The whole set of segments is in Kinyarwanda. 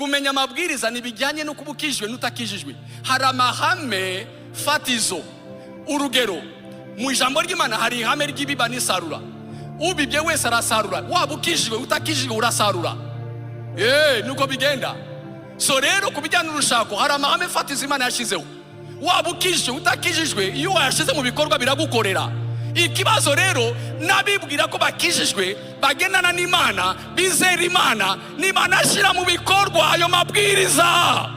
kumenya amabwiriza nibijyanye no kubukijwe n'utakijijwe. Hari amahame fatizo. Urugero, mu ijambo ry'Imana hari ihame ry'ibiba n'isarura. Ubibye wese arasarura, waba ukijijwe utakijijwe urasarura. Nuko bigenda. So rero kubijyana n'urushako hari amahame fatizo Imana yashizeho. Waba ukijijwe utakijijwe, iyo wayashize mu bikorwa biragukorera. Ikibazo rero nabibwira ko bakijijwe bagendana n'Imana, bizera Imana, n'Imana ashira mu bikorwa ayo mabwiriza.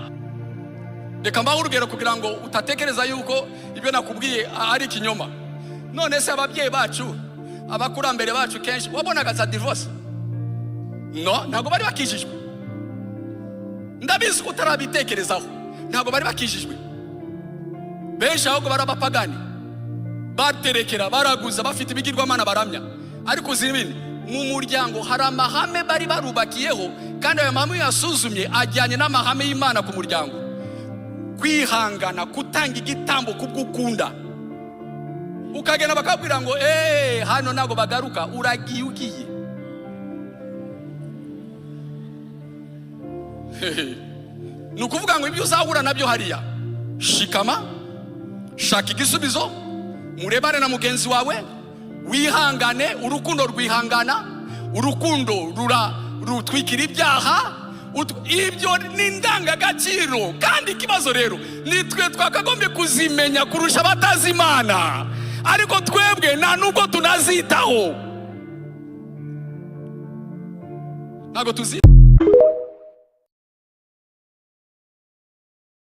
Reka mbaho urugero kugira ngo utatekereza yuko ibyo nakubwiye ari ikinyoma. None se ababyeyi bacu, abakurambere bacu kenshi wabonaga za divorce? No, ntago bari bakijijwe. Ndabizi ko utarabitekerezaho. Ntago bari bakijijwe. Benshi ahubwo barabapagani, baterekera, baraguza, bafite ibigirwamana baramya. Ariko uzibini mu muryango hari amahame bari barubakiyeho, kandi ayo mahame yasuzumye ajyanye n'amahame y'Imana ku muryango. Kwihangana, kutanga igitambo kubw'ukunda. Ukagenda bakabwira ngo hano nago bagaruka, uragiye ugiye. Nukuvuga ngo ibyo uzahura nabyo hariya, shikama, shaka igisubizo, murebane na mugenzi wawe, wihangane. Urukundo rwihangana, urukundo rutwikira ibyaha. Ibyo ni indangagaciro, kandi ikibazo rero nitwe twakagombye kuzimenya kurusha abatazi Imana, ariko twebwe nta nubwo tunazitaho, ntago tuzi.